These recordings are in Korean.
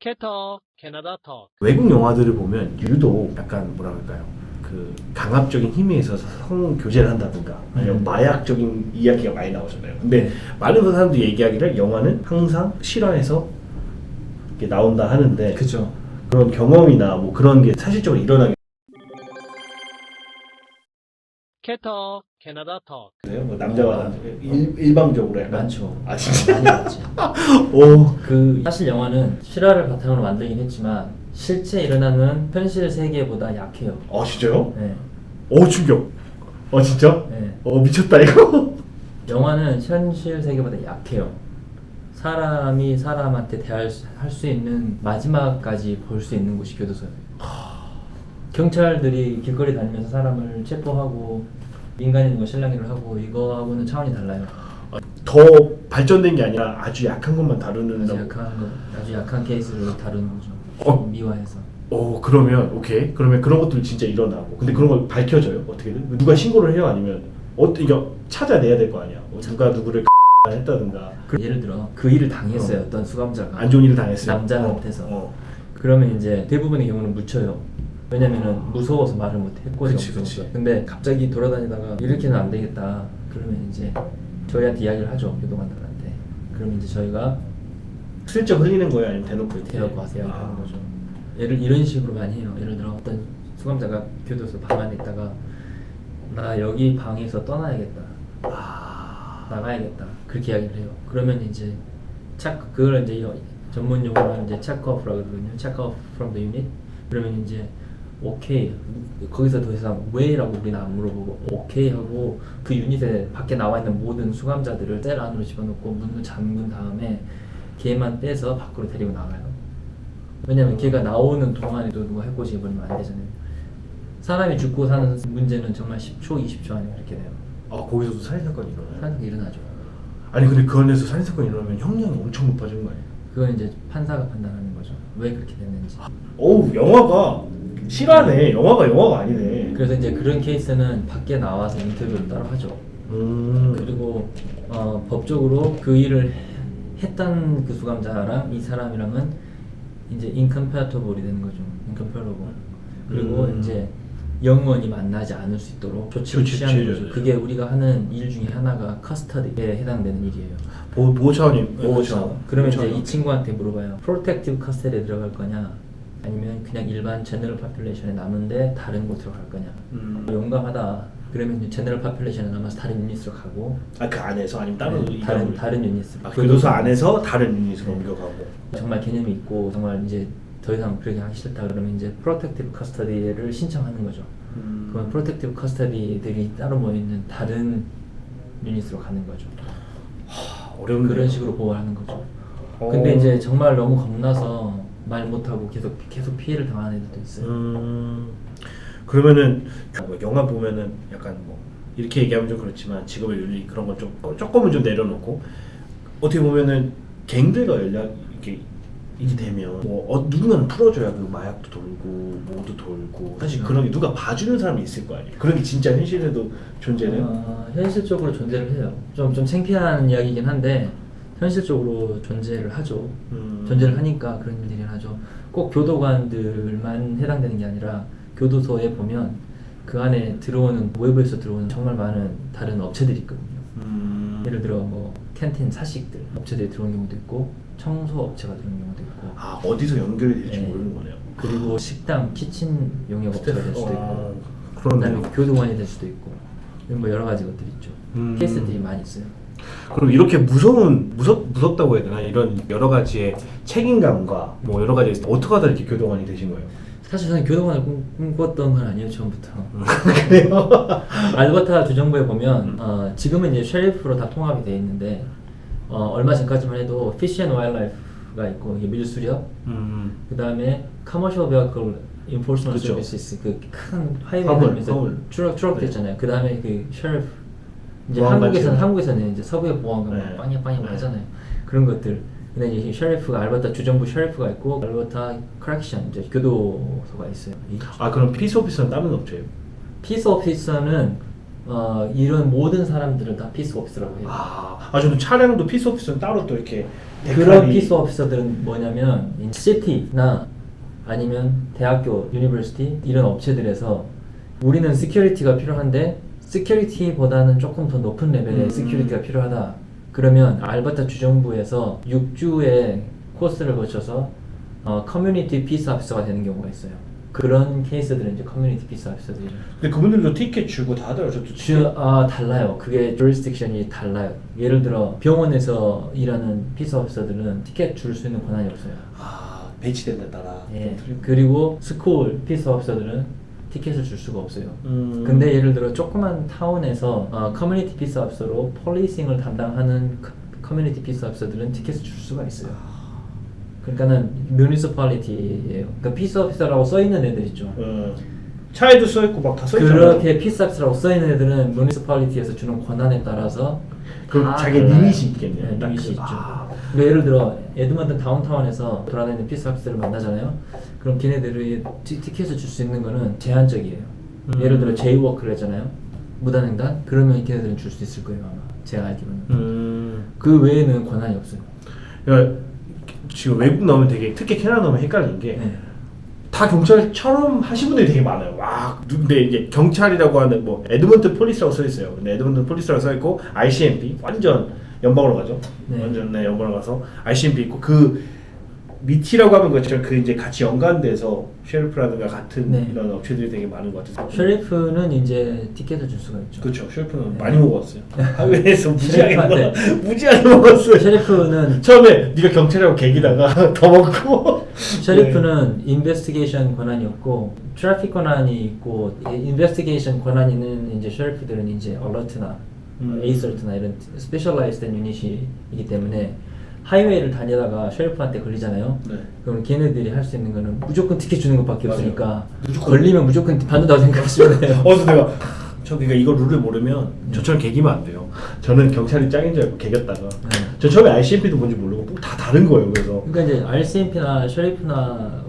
캐터 캐나다 톡. 외국 영화들을 보면 유독 약간 뭐라 그럴까요? 그 강압적인 힘에 있어서 성 교제를 한다든가 아니면 마약적인 이야기가 많이 나오잖아요. 근데 많은 사람들이 얘기하기를 영화는 항상 실화에서 이렇게 나온다 하는데 그죠. 그런 경험이나 뭐 그런 게 사실적으로 일어나게 캐터 캐나다 톡. 돼요? 뭐 남자와 남자 일방적으로 약간 많죠. 아 진짜? 많이 많지. 오 그 사실 영화는 실화를 바탕으로 만들긴 했지만 실제 일어나는 현실 세계보다 약해요. 아 진짜요? 네. 오 충격. 진짜? 네. 미쳤다 이거. 영화는 현실 세계보다 약해요. 사람이 사람한테 대할 수 있는 마지막까지 볼 수 있는 곳이 교도소예요. 경찰들이 길거리 다니면서 사람을 체포하고 민간인과 실랑이를 하고 이거하고는 차원이 달라요. 더 발전된 게 아니라 아주 약한 것만 다루는 아주 약한 케이스를 다루는 거죠. 미화해서. 그러면 오케이. 그러면 그런 것들 진짜 일어나고. 근데 그런 걸 밝혀져요? 어떻게든? 누가 신고를 해요? 아니면 이거 찾아내야 될 거 아니야? 누가 누구를 했다든가. 예를 들어 그 일을 당했어요. 어떤 수감자가 안 좋은 일을 당했어요. 남자한테서. 그러면 이제 대부분의 경우는 묻혀요. 왜냐면은 무서워서 말을 못했거든요. 그치. 근데 갑자기 돌아다니다가 이렇게는 안 되겠다. 그러면 이제 저희한테 이야기를 하죠. 교도관들한테. 그러면 이제 저희가 슬쩍 흘리는 거예요? 아니면 대놓고 이렇게? 대놓고 와서 이야기를 하는 거죠. 이런 식으로 많이 해요. 예를 들어 어떤 수감자가 교도소 방 안에 있다가 나 여기 방에서 떠나야겠다. 나가야겠다. 그렇게 이야기를 해요. 그러면 이제 그걸 이제 전문 용어로 이제 check off라고 그러거든요. check off from the unit. 그러면 이제 오케이. 거기서 더 이상 왜라고 우리는 안 물어보고 오케이 하고 그 유닛에 밖에 나와 있는 모든 수감자들을 셀 안으로 집어넣고 문을 잠근 다음에 걔만 떼서 밖으로 데리고 나가요. 왜냐면 걔가 나오는 동안에도 누가 해코지 입으면 안 되잖아요. 사람이 죽고 사는 문제는 정말 10초, 20초 안에 그렇게 돼요. 거기서도 살인사건이 일어나요? 사실 일어나죠. 아니 근데 그 안에서 살인사건이 일어나면 형량이 엄청 높아지는 거 아니에요? 그건 이제 판사가 판단하는 거죠. 왜 그렇게 됐는지. 영화가 실화네. 영화가 아니네. 그래서 이제 그런 케이스는 밖에 나와서 인터뷰를 따로 하죠. 그리고 법적으로 그 일을 했던 그 수감자랑 이 사람이랑은 이제 incompatible이 되는 거죠. incompatible. 그리고 이제 영원히 만나지 않을 수 있도록 조치를 취하는 거죠. 그게 우리가 하는 일 중에 하나가 커스터디에 해당되는 일이에요. 보호 차원이 그러면 이제 이 친구한테 물어봐요. 프로텍티브 커스터디에 들어갈 거냐? 아니면 그냥 일반 제너럴 파퓰레이션에 남은데 다른 곳으로 갈 거냐? 용감하다. 그러면 이제 제너럴 파퓰레이션에 남아서 다른 유닛으로 가고. 그 안에서 아니면 따로 다른 유닛으로. 교도소 안에서 다른 유닛으로 옮겨가고. 정말 개념이 있고 정말 이제 더 이상 그렇게 하기 싫다 그러면 이제 프로텍티브 커스터디를 신청하는 거죠. 그건 프로텍티브 커스터디들이 따로 모여 있는 다른 유닛으로 가는 거죠. 어려운 그런 식으로 보호하는 거죠. 근데 이제 정말 너무 겁나서 말 못하고 계속 피해를 당하는 애들도 있어요. 그러면은 영화 보면은 약간 뭐 이렇게 얘기하면 좀 그렇지만 직업의 윤리 그런 건 조금은 좀 내려놓고 어떻게 보면은 갱들과 이렇게 되면 누군가는 풀어줘야 그 마약도 돌고 뭐도 돌고 사실 그런 게 누가 봐주는 사람이 있을 거 아니에요. 그런 게 진짜 현실에도 존재해요? 현실적으로 존재를 해요. 좀 창피한 이야기이긴 한데 현실적으로 존재를 하죠. 존재를 하니까 그런 일들이 하죠. 꼭 교도관들만 해당되는 게 아니라 교도소에 보면 그 안에 들어오는 외부에서 들어오는 정말 많은 다른 업체들이 있거든요. 예를 들어 뭐 캔틴 사식들 업체들이 들어오는 경우도 있고 청소 업체가 들어오는 경우도 있고 어디서 연결이 될지 모르는 거네요. 그리고 식당, 키친 용역 업체가 될 수도 있고 그러네요. 그다음에 교도관이 될 수도 있고 뭐 여러 가지 것들이 있죠. 케이스들이 많이 있어요. 그럼 이렇게 무섭다고 해야 되나? 이런 여러 가지의 책임감과 뭐 여러 가지 어떻게 하다 이렇게 교도관이 되신 거예요? 사실 저는 교도관을 꿈꿨던 건 아니에요, 처음부터. 그래요? 알버타 주정부에 보면 지금은 이제 셰리프로 다 통합이 돼 있는데 얼마 전까지만 해도 피쉬 앤 와일드라이프가 있고 이게 밀수력, 그 다음에 커머셜 베어클 인포스먼트 서비스 그 큰 하이웨이 다니면서 트럭 있잖아요. 그 다음에 그 셰리프 이제 한국에서는 이제 서부의 보안관 빵야 하잖아요. 그런 것들. 근데 이제 셰리프가 알버타 주정부 셰리프가 있고 알버타 커렉션 이제 교도소가 있어요. 그럼 피스 오피서는 다른 업체예요? 피스 오피서는 이런 모든 사람들을 다 피스 오피서라고 해요. 저는 차량도 피스 오피서는 따로 또 이렇게 그런 피스 오피서들은 뭐냐면 시티나 아니면 대학교, 유니버시티 이런 업체들에서 우리는 시큐리티가 필요한데 시큐리티보다는 조금 더 높은 레벨의 시큐리티가 필요하다. 그러면 알버타 주정부에서 6주의 코스를 거쳐서 커뮤니티 피스 오피서가 되는 경우가 있어요. 그런 케이스들은 이제 커뮤니티 피스 오피서들이죠. 근데 그분들도 티켓 주고 다 하더라고요. 달라요. 그게 jurisdiction이 달라요. 예를 들어 병원에서 일하는 피스 오피서들은 티켓 줄 수 있는 권한이 없어요. 아, 배치된 데 따라. 예. 그리고 스쿨 피스 오피서들은 티켓을 줄 수가 없어요. 근데 예를 들어 조그만 타운에서 커뮤니티 피스 오피서로 폴리싱을 담당하는 커뮤니티 피스 오피서들은 티켓을 줄 수가 있어요. 그러니까는 뮤니시퍼리티예요. 그러니까 피스 오피서라고 써 있는 애들 있죠. 차에도 써 있고 막 다 써 있잖아요. 그렇게 피스 오피서라고 써 있는 애들은 뮤니시퍼리티에서 주는 권한에 따라서 그럼 다 자기 달라요. 리밋이 있겠네요. 네, 딱 리밋이 그- 있죠. 아. 그러니까 예를 들어 에드먼튼 다운타운에서 돌아다니는 피스 오피서를 만나잖아요. 그럼 걔네들이 티켓을 줄 수 있는 거는 제한적이에요. 예를 들어 제이워크를 했잖아요. 무단횡단? 그러면 걔네들은 줄 수 있을 거예요 아마. 제가 알기로는. 그 외에는 권한이 없어요. 그러니까 지금 외국 나오면 되게 특히 캐나다 나오면 헷갈리는 게 네. 다 경찰처럼 하신 분들이 되게 많아요. 와, 근데 이제 경찰이라고 하는 뭐 에드먼튼 폴리스라고 써 있어요. 근데 에드먼튼 폴리스라고 써 있고 ICMP 완전 연방으로 가죠. 네. 완전 연방으로 가서 ICMP 있고 그 미티라고 하는 것처럼 그 이제 같이 연관돼서 셰리프라든가 같은 네. 이런 업체들이 되게 많은 것 같아요. 셰리프는 이제 티켓을 줄 수가 있죠. 그렇죠. 셰리프는 네. 많이 먹었어요. 하회에서 무지하게 셰리프한테. 무지하게 먹었어요. 셰리프는 처음에 네가 경찰이라고 계기다가 더 먹고. 셰리프는 인베스티게이션 권한이 없고 트래픽 권한이 있고 인베스티게이션 권한 있는 이제 셰리프들은 이제 얼러트나 에이설트나 이런 스페셜라이즈된 유닛이기 때문에 하이웨이를 다니다가 셰리프한테 걸리잖아요. 네. 그럼 걔네들이 할 수 있는 거는 무조건 티켓 주는 것밖에 맞아요. 없으니까 무조건. 걸리면 무조건 받는다고 생각하시면 돼요. 어서 내가 저 그러니까 이거 룰을 모르면 저처럼 개기면 안 돼요. 저는 경찰이 짱인 줄 알고 개겼다가 저 처음에 ICMP도 뭔지 모르고 다 다른 거예요. 그래서 그러니까 이제 RCMP나 셰리프나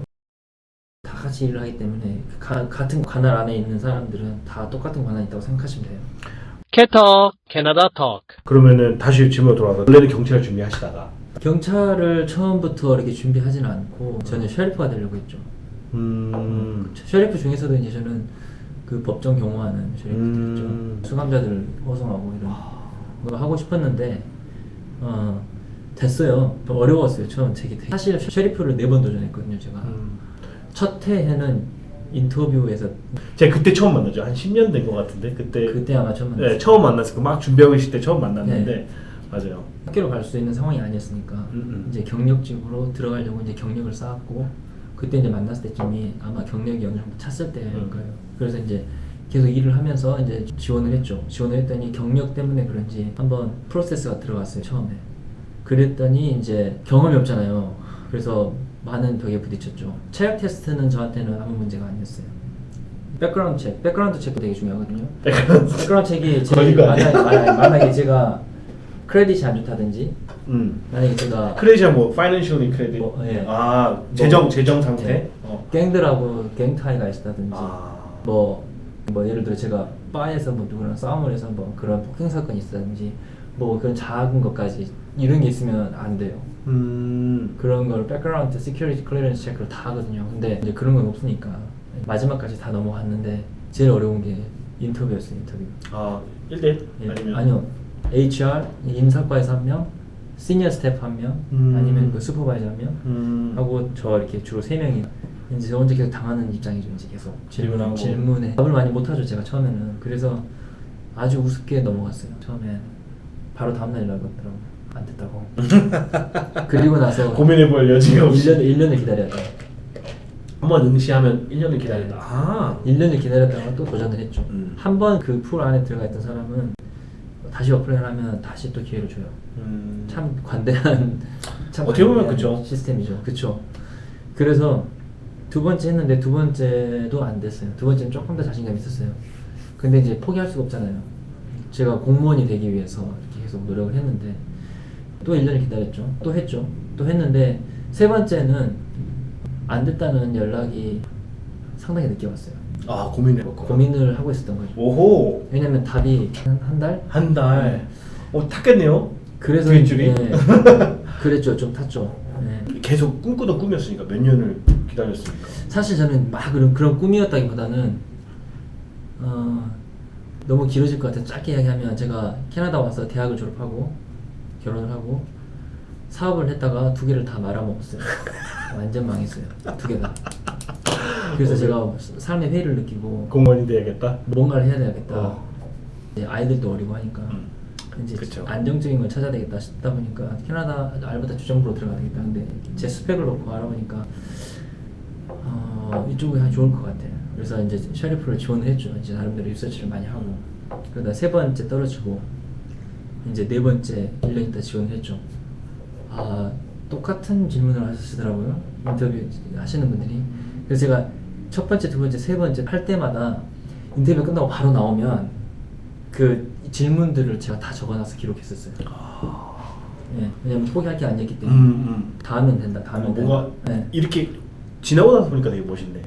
다 같이 일을 하기 때문에 같은 관할 안에 있는 사람들은 다 똑같은 관할이 있다고 생각하시면 돼요. 캐터 캐나다 토크. 그러면은 다시 질문으로 돌아가서 원래는 경찰 준비하시다가 경찰을 처음부터 이렇게 준비하진 않고 저는 셰리프가 되려고 했죠. 셰리프 중에서도 이제 저는 그 법정 경호하는 셰리프들이죠. 수감자들 호송하고 이런 거 하고 싶었는데 됐어요. 어려웠어요. 처음 되게 사실 셰리프를 4번 도전했거든요. 제가 첫 해에는 인터뷰에서 제가 그때 처음 만나죠. 한 10년 된 것 같은데 그때 아마 처음 만났어요. 네, 처음 만났을 때 막 준비하고 있을 때 처음 만났는데 맞아요. 학교로 갈 수 있는 상황이 아니었으니까 이제 경력직으로 들어가려고 이제 경력을 쌓았고 그때 이제 만났을 때쯤이 아마 경력이 어느 정도 찼을 때일 거예요. 그래서 이제 계속 일을 하면서 이제 지원을 했죠. 지원을 했더니 경력 때문에 그런지 한번 프로세스가 들어갔어요 처음에. 그랬더니 이제 경험이 없잖아요. 그래서 많은 벽에 부딪혔죠. 체력 테스트는 저한테는 아무 문제가 아니었어요. 백그라운드 체크도 되게 중요하거든요. 백그라운드 체크이 거리가 아니야. 만약에 제가 크레딧이 안 좋다든지 만약에 제가 크레딧이 뭐 파이낸셜리 크레딧 예. 아 재정 상태 네. 갱들하고 갱 타이가 있다든지 아. 뭐 예를 들어 제가 바에서 뭐 누구랑 싸움을 해서 뭐 그런 폭행 사건이 있다든지 뭐 그런 작은 것까지 이런 게 있으면 안 돼요. 그런 걸 백그라운드 시큐리티 클리어런스 체크를 다 하거든요. 근데 이제 그런 건 없으니까 마지막까지 다 넘어갔는데 제일 어려운 게 인터뷰였어요. 인터뷰. 아 1대1? 예. 아니면 아니요. HR 인사과에서 1명, 시니어 스태프 1명, 아니면 그 슈퍼바이저 1명 하고 저 이렇게 주로 3명이 이제 저 혼자 계속 당하는 입장이죠. 이제 계속 질문하고. 질문에 답을 많이 못하죠. 제가 처음에는. 그래서 아주 우습게 넘어갔어요. 처음에 바로 다음날 연락 왔더라고요. 안 됐다고. 그리고 나서 고민해볼 여지가 없이 1년을 기다렸다. 한번 응시하면 1년을 기다린다. 아 1년을 기다렸다가 또 도전을 했죠. 음. 한 번 그 풀 안에 들어가 있던 사람은 다시 어플라이를 하면 다시 또 기회를 줘요. 참 관대한 참 어떻게 보면 관대한 그쵸. 시스템이죠. 그쵸. 그래서 2번째 했는데 2번째도 안 됐어요. 2번째는 조금 더 자신감이 있었어요. 근데 이제 포기할 수가 없잖아요. 제가 공무원이 되기 위해서 이렇게 계속 노력을 했는데 또 1년을 기다렸죠. 또 했죠. 또 했는데 3번째는 안 됐다는 연락이 상당히 늦게 왔어요. 아 고민해봤고 고민을 하고 있었던 거죠. 오호 왜냐면 답이 한 달? 한 달. 탔겠네요. 그래서 뒷줄이? 그랬죠. 좀 탔죠. 네. 계속 꿈꾸던 꿈이었으니까 몇 년을 기다렸으니까. 사실 저는 막 그런 꿈이었다기보다는 너무 길어질 것 같아서 짧게 이야기하면 제가 캐나다 와서 대학을 졸업하고 결혼을 하고 사업을 했다가 두 개를 다 말아먹었어요. 완전 망했어요. 두 개 다. 그래서 제가 삶의 회의를 느끼고 공무원이 돼야겠다. 뭔가를 해야 되겠다. 이제 아이들도 어리고 하니까 이제 그쵸. 안정적인 걸 찾아야 되겠다 싶다 보니까 캐나다 알버타 주정부로 들어가야 되겠다. 근데 제 스펙을 놓고 알아보니까 이쪽이 좋을 것 같아요. 그래서 이제 셰리프를 지원을 했죠. 이제 나름대로 리서치를 많이 하고 그러다 세 번째 떨어지고 이제 네 번째 1년 있다 지원을 했죠. 똑같은 질문을 하시더라고요. 인터뷰 하시는 분들이. 그래서 제가 첫 번째, 두 번째, 세 번째 할 때마다 인터뷰 끝나고 바로 나오면 그 질문들을 제가 다 적어놔서 기록했었어요. 네, 왜냐면 포기할 게 아니었기 때문에 다 하면 된다, 다 하면 된다. 뭔가 네. 이렇게 지나고 나서 보니까 되게 멋있네.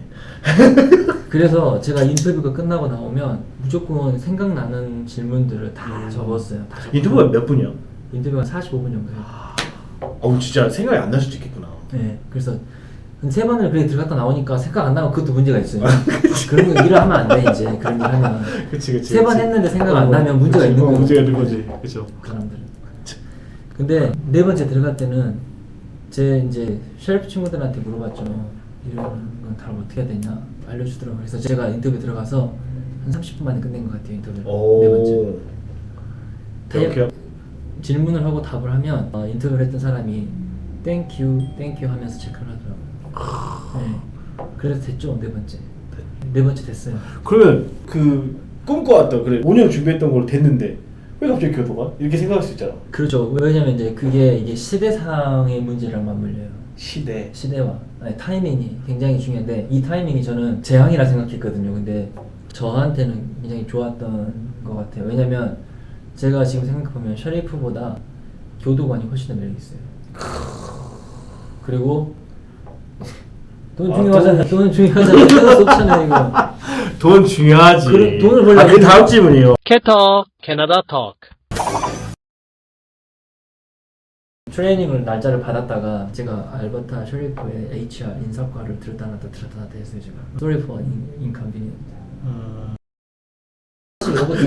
그래서 제가 인터뷰가 끝나고 나오면 무조건 생각나는 질문들을 다 적었어요. 다 적었어요. 인터뷰가 몇 분이야? 인터뷰가 45분 정도예요. 진짜 생각이 안 날 수도 있겠구나. 네, 그래서 한 세 번을 그렇게 들어갔다 나오니까 생각 안 나면 그것도 문제가 있어요. 그런 거 일을 하면 안 돼, 이제. 그런 일 하면. 그치. 세 번 했는데 생각 안 나면 문제가 있는 거고. 문제가 있는 거지. 그쵸. 그 사람들은. 근데 네 번째 들어갈 때는 제 이제 셰리프 친구들한테 물어봤죠. 이런 건 다 어떻게 해야 되냐 알려주더라고요. 그래서 제가 인터뷰 들어가서 한 30분 만에 끝낸 것 같아요, 인터뷰를. 네 번째. 이렇게 질문을 하고 답을 하면 인터뷰를 했던 사람이 땡큐 하면서 체크를 하더라고요. 네. 그래서 됐죠, 네 번째. 네 번째 됐어요. 그러면 그 꿈꿔왔던 그래 5년 준비했던 걸 됐는데 왜 갑자기 교도가? 이렇게 생각할 수 있잖아. 그렇죠. 왜냐면 이제 이게 시대상의 문제랑 맞물려요. 시대와 타이밍이 굉장히 중요한데 이 타이밍이 저는 재앙이라 생각했거든요. 근데 저한테는 굉장히 좋았던 것 같아요. 왜냐면 제가 지금 생각해보면 셰리프보다 교도관이 훨씬 더 매력 있어요. 그리고 돈 중요하잖아. 돈 중요하잖아. 끊을 수 없잖아요, 이거. 돈 중요하지. 돈을 벌려면 그 다음 질문이에요. 캐터 캐나다 토크. 트레이닝을 날짜를 받았다가 제가 알버타 셰리프의 HR 인사과를 들었다 놨다 했어요, 제가. Sorry for inconvenience.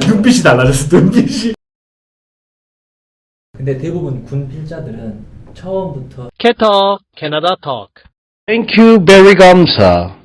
눈빛이 달라졌어. 눈빛이. 근데 대부분 군 필자들은 처음부터 캐터 캐나다 토크. Thank you, very 감사.